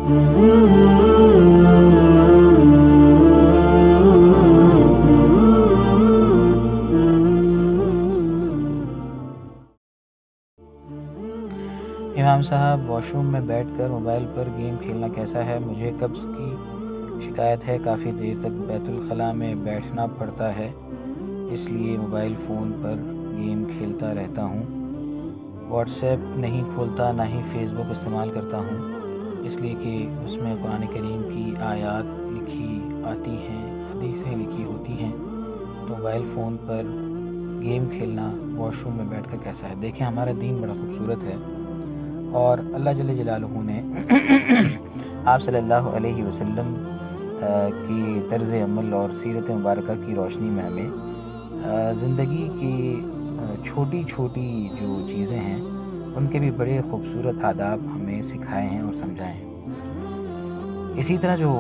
امام صاحب، wash room میں بیٹھ کر موبائل پر گیم کھیلنا کیسا ہے؟ مجھے قبض کی شکایت ہے، کافی دیر تک بیت الخلاء میں بیٹھنا پڑتا ہے، اس لیے موبائل فون پر گیم کھیلتا رہتا ہوں۔ واٹس ایپ نہیں کھولتا، نہ ہی فیس بک استعمال کرتا ہوں، اس لیے کہ اس میں قرآن کریم کی آیات لکھی آتی ہیں، حدیثیں لکھی ہوتی ہیں، تو موبائل فون پر گیم کھیلنا واش روم میں بیٹھ کر کیسا ہے؟ دیکھیں، ہمارا دین بڑا خوبصورت ہے، اور اللہ جل جلالہ نے آپ صلی اللہ علیہ وسلم کی طرز عمل اور سیرت مبارکہ کی روشنی میں ہمیں زندگی کی چھوٹی چھوٹی جو چیزیں ہیں ان کے بھی بڑے خوبصورت آداب ہمیں سکھائے ہیں اور سمجھائے ہیں۔ اسی طرح جو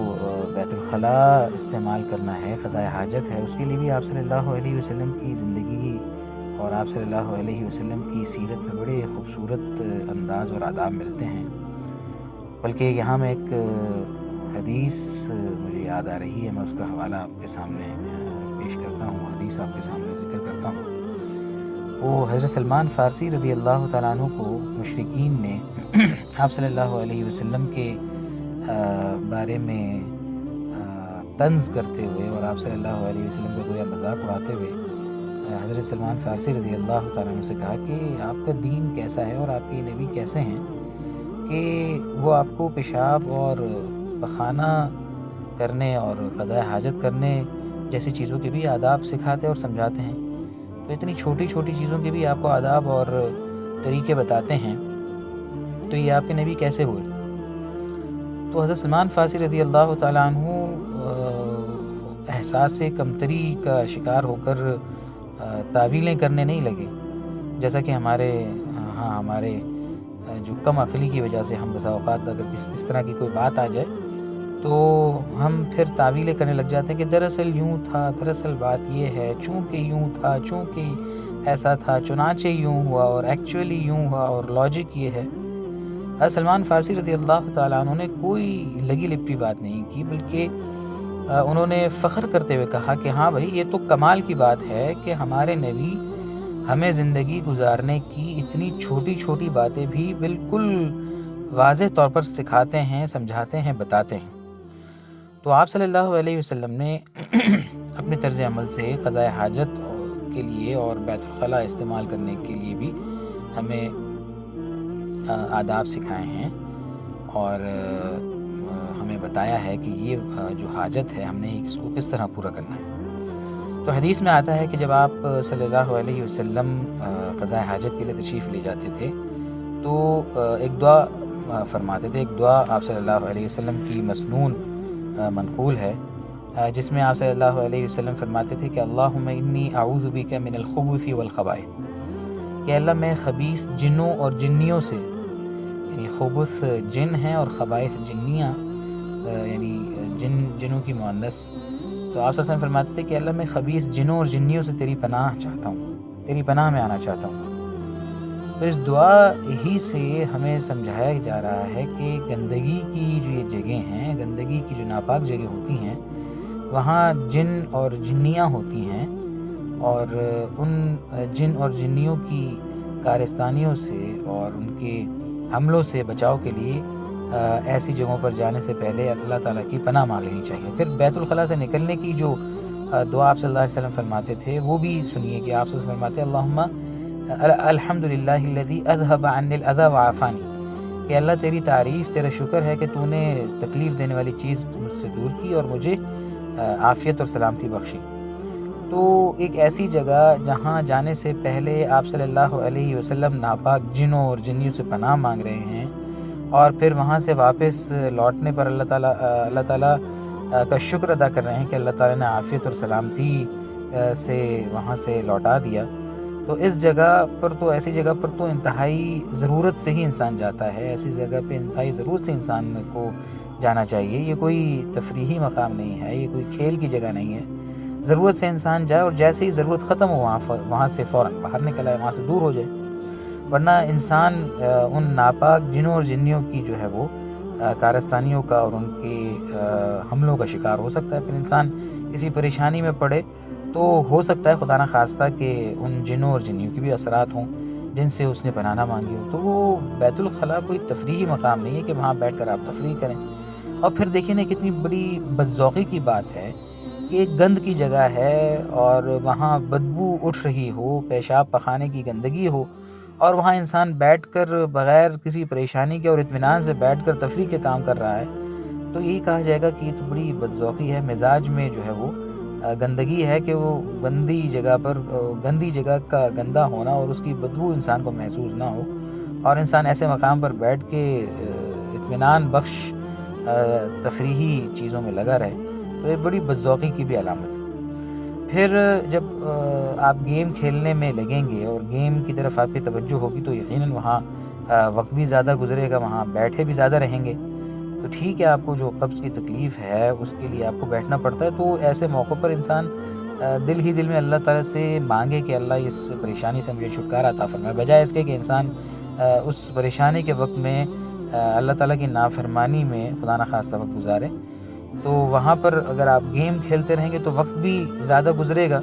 بیت الخلاء استعمال کرنا ہے، قضاء حاجت ہے، اس کے لیے بھی آپ صلی اللہ علیہ وسلم کی زندگی اور آپ صلی اللہ علیہ وسلم کی سیرت میں بڑے خوبصورت انداز اور آداب ملتے ہیں۔ بلکہ یہاں میں ایک حدیث مجھے یاد آ رہی ہے، میں اس کا حوالہ آپ کے سامنے پیش کرتا ہوں، حدیث آپ کے سامنے ذکر کرتا ہوں۔ وہ حضرت سلمان فارسی رضی اللہ تعالیٰ عنہ کو مشرکین نے آپ صلی اللہ علیہ وسلم کے بارے میں طنز کرتے ہوئے اور آپ صلی اللہ علیہ وسلم کا گویا مذاق اڑاتے ہوئے حضرت سلمان فارسی رضی اللہ تعالیٰ عنہ سے کہا کہ آپ کا دین کیسا ہے اور آپ کے نبی کیسے ہیں کہ وہ آپ کو پیشاب اور پخانہ کرنے اور قضاء حاجت کرنے جیسی چیزوں کے بھی آداب سکھاتے اور سمجھاتے ہیں، تو اتنی چھوٹی چھوٹی چیزوں کے بھی آپ کو آداب اور طریقے بتاتے ہیں، تو یہ آپ کے نبی کیسے ہوئے؟ تو حضرت سلمان فارسی رضی اللہ تعالیٰ عنہ احساس کمتری کا شکار ہو کر تعویلیں کرنے نہیں لگے، جیسا کہ ہمارے جو کم عقلی کی وجہ سے ہم بسا اوقات اگر اس طرح کی کوئی بات آ جائے تو ہم پھر تعویلیں کرنے لگ جاتے ہیں کہ دراصل یوں تھا، دراصل بات یہ ہے، چونکہ یوں تھا، چونکہ ایسا تھا، چنانچہ یوں ہوا اور ایکچولی یوں ہوا اور لاجک یہ ہے۔ حضرت سلمان فارسی رضی اللہ تعالیٰ عنہ نے کوئی لگی لپٹی بات نہیں کی، بلکہ انہوں نے فخر کرتے ہوئے کہا کہ ہاں بھائی، یہ تو کمال کی بات ہے کہ ہمارے نبی ہمیں زندگی گزارنے کی اتنی چھوٹی چھوٹی باتیں بھی بالکل واضح طور پر سکھاتے ہیں، سمجھاتے ہیں، بتاتے ہیں۔ تو آپ صلی اللہ علیہ وسلم نے اپنے طرز عمل سے قضاء حاجت کے لیے اور بیت الخلاء استعمال کرنے کے لیے بھی ہمیں آداب سکھائے ہیں اور ہمیں بتایا ہے کہ یہ جو حاجت ہے ہم نے اس کو کس طرح پورا کرنا ہے۔ تو حدیث میں آتا ہے کہ جب آپ صلی اللہ علیہ وسلم قضاء حاجت کے لیے تشریف لے جاتے تھے تو ایک دعا فرماتے تھے، ایک دعا آپ صلی اللہ علیہ وسلم کی مسنون منقول ہے، جس میں آپ صلی اللہ علیہ وسلم فرماتے تھے کہ اللہم انی اعوذ بک من الخبث والخبائث، کہ اللہ میں خبیث جنوں اور جنیوں سے، یعنی خبث جن ہیں اور خبائث جنیاں، یعنی جنوں کی مؤنث، تو آپ صلی اللہ علیہ وسلم فرماتے تھے کہ اللہ میں خبیث جنوں اور جنیوں سے تیری پناہ چاہتا ہوں، تیری پناہ میں آنا چاہتا ہوں۔ تو اس دعا ہی سے ہمیں سمجھایا جا رہا ہے کہ گندگی کی جو یہ جگہیں ہیں، گندگی کی جو ناپاک جگہ ہوتی ہیں، وہاں جن اور جنیاں ہوتی ہیں، اور ان جن اور جنیوں کی کارستانیوں سے اور ان کے حملوں سے بچاؤ کے لیے ایسی جگہوں پر جانے سے پہلے اللہ تعالیٰ کی پناہ مانگ لینی چاہیے۔ پھر بیت الخلاء سے نکلنے کی جو دعا آپ صلی اللہ علیہ وسلم فرماتے تھے وہ بھی سنیے کہ آپ صلی اللہ علیہ وسلم فرماتے اللہم الحمدللہ الذی اذھب عنی الاذی وعافانی، کہ اللہ تیری تعریف، تیرا شکر ہے کہ تو نے تکلیف دینے والی چیز مجھ سے دور کی اور مجھے عافیت اور سلامتی بخشی۔ تو ایک ایسی جگہ جہاں جانے سے پہلے آپ صلی اللہ علیہ وسلم ناپاک جنوں اور جنیوں سے پناہ مانگ رہے ہیں، اور پھر وہاں سے واپس لوٹنے پر اللہ تعالیٰ کا شکر ادا کر رہے ہیں کہ اللہ تعالیٰ نے عافیت اور سلامتی سے وہاں سے لوٹا دیا، تو اس جگہ پر تو، ایسی جگہ پر تو انتہائی ضرورت سے ہی انسان جاتا ہے، ایسی جگہ پہ انتہائی ضرورت سے انسان کو جانا چاہیے۔ یہ کوئی تفریحی مقام نہیں ہے، یہ کوئی کھیل کی جگہ نہیں ہے، ضرورت سے انسان جائے اور جیسے ہی ضرورت ختم ہو وہاں سے فوراً باہر نکل آئے، وہاں سے دور ہو جائے، ورنہ انسان ان ناپاک جنوں اور جنیوں کی جو ہے وہ کارستانیوں کا اور ان کے حملوں کا شکار ہو سکتا ہے. پھر انسان کسی پریشانی میں پڑے تو ہو سکتا ہے خدا نخواستہ کہ ان جنوں اور جنیوں کی بھی اثرات ہوں جن سے اس نے پناہ مانگی ہو. تو وہ بیت الخلاء کوئی تفریحی مقام نہیں ہے کہ وہاں بیٹھ کر آپ تفریح کریں. اور پھر دیکھیں نا کتنی بڑی بدذوقی کی بات ہے کہ ایک گند کی جگہ ہے اور وہاں بدبو اٹھ رہی ہو، پیشاب پخانے کی گندگی ہو، اور وہاں انسان بیٹھ کر بغیر کسی پریشانی کے اور اطمینان سے بیٹھ کر تفریح کے کام کر رہا ہے. تو یہی کہا جائے گا کہ یہ تو بڑی بدذوقی ہے. مزاج میں جو ہے وہ گندگی ہے کہ وہ گندی جگہ کا گندا ہونا اور اس کی بدبو انسان کو محسوس نہ ہو، اور انسان ایسے مقام پر بیٹھ کے اطمینان بخش تفریحی چیزوں میں لگا رہے. تو یہ بڑی بدذوقی کی بھی علامت ہے. پھر جب آپ گیم کھیلنے میں لگیں گے اور گیم کی طرف آپ کی توجہ ہوگی تو یقیناً وہاں وقت بھی زیادہ گزرے گا، وہاں بیٹھے بھی زیادہ رہیں گے. تو ٹھیک ہے، آپ کو جو قبض کی تکلیف ہے اس کے لیے آپ کو بیٹھنا پڑتا ہے. تو ایسے موقع پر انسان دل ہی دل میں اللہ تعالیٰ سے مانگے کہ اللہ اس پریشانی سے مجھے چھٹکارا عطا فرمائے، بجائے اس کے کہ انسان اس پریشانی کے وقت میں اللہ تعالیٰ کی نافرمانی میں خدا نخواستہ وقت گزارے. تو وہاں پر اگر آپ گیم کھیلتے رہیں گے تو وقت بھی زیادہ گزرے گا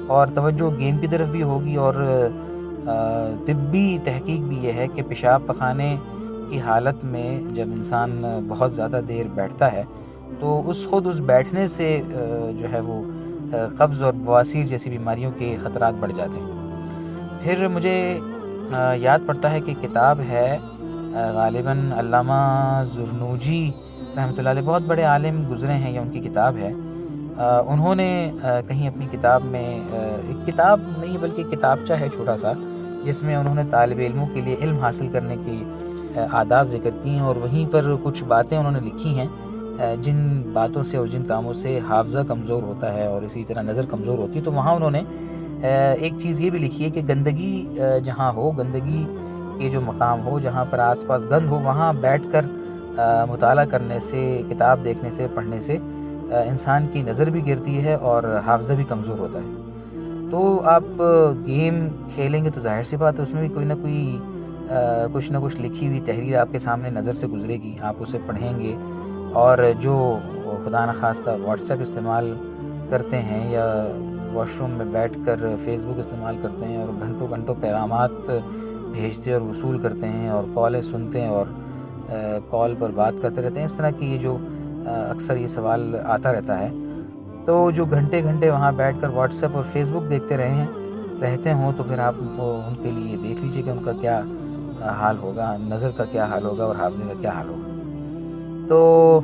اور توجہ گیم کی طرف بھی ہوگی. اور طبی تحقیق بھی یہ ہے کہ پیشاب پخانے کی حالت میں جب انسان بہت زیادہ دیر بیٹھتا ہے تو اس بیٹھنے سے جو ہے وہ قبض اور بواسیر جیسی بیماریوں کے خطرات بڑھ جاتے ہیں. پھر مجھے یاد پڑتا ہے کہ کتاب ہے غالباً علامہ زرنوجی رحمۃ اللہ علیہ، بہت بڑے عالم گزرے ہیں، یہ ان کی کتاب ہے. انہوں نے کہیں اپنی کتاب میں ایک کتاب نہیں بلکہ کتابچہ ہے چھوٹا سا، جس میں انہوں نے طالب علموں کے لیے علم حاصل کرنے کی آداب ذکر کی ہیں، اور وہیں پر کچھ باتیں انہوں نے لکھی ہیں جن باتوں سے اور جن کاموں سے حافظہ کمزور ہوتا ہے اور اسی طرح نظر کمزور ہوتی ہے. تو وہاں انہوں نے ایک چیز یہ بھی لکھی ہے کہ گندگی جہاں ہو، گندگی کے جو مقام ہو جہاں پر آس پاس گند ہو، وہاں بیٹھ کر مطالعہ کرنے سے، کتاب دیکھنے سے، پڑھنے سے انسان کی نظر بھی گرتی ہے اور حافظہ بھی کمزور ہوتا ہے. تو آپ گیم کھیلیں گے تو ظاہر سی بات ہے اس میں بھی کوئی نہ کوئی کچھ نہ کچھ لکھی ہوئی تحریر آپ کے سامنے نظر سے گزرے گی، آپ اسے پڑھیں گے. اور جو خدا نخواستہ واٹس ایپ استعمال کرتے ہیں یا واش روم میں بیٹھ کر فیس بک استعمال کرتے ہیں اور گھنٹوں گھنٹوں پیغامات بھیجتے اور وصول کرتے ہیں اور کالیں سنتے ہیں اور کال پر بات کرتے رہتے ہیں، اس طرح کی یہ جو اکثر یہ سوال آتا رہتا ہے. تو جو گھنٹے گھنٹے وہاں بیٹھ کر واٹس ایپ اور فیس بک دیکھتے رہتے ہوں تو پھر آپ ان کے لیے دیکھ لیجئے کہ ان کا کیا حال ہوگا، نظر کا کیا حال ہوگا اور حافظے کا کیا حال ہوگا. تو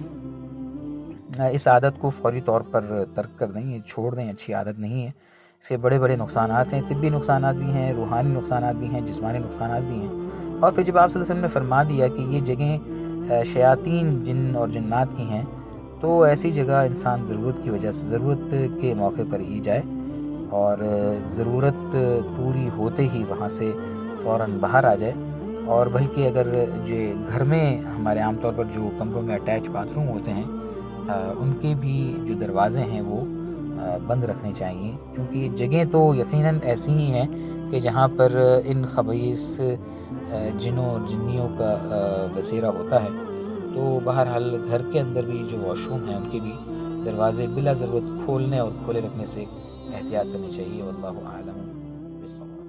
اس عادت کو فوری طور پر ترک کر دیں، یہ چھوڑ دیں، اچھی عادت نہیں ہے. اس کے بڑے بڑے نقصانات ہیں، طبی نقصانات بھی ہیں، روحانی نقصانات بھی ہیں، جسمانی نقصانات بھی ہیں. اور پھر جب آپ صلی اللہ علیہ وسلم نے فرما دیا کہ یہ جگہیں شیاطین جن اور جنات کی ہیں تو ایسی جگہ انسان ضرورت کی وجہ سے، ضرورت کے موقع پر ہی جائے اور ضرورت پوری ہوتے ہی وہاں سے فوراً باہر آ جائے. اور بلکہ اگر جو گھر میں ہمارے عام طور پر جو کمروں میں اٹیچ باتھ روم ہوتے ہیں ان کے بھی جو دروازے ہیں وہ بند رکھنے چاہیے، کیونکہ یہ جگہیں تو یقیناً ایسی ہی ہیں کہ جہاں پر ان خبیث جنوں اور جنیوں کا بسیرا ہوتا ہے. تو بہرحال گھر کے اندر بھی جو واش روم ہیں ان کے بھی دروازے بلا ضرورت کھولنے اور کھلے رکھنے سے احتیاط کرنی چاہیے. واللہ اعلم بالصواب.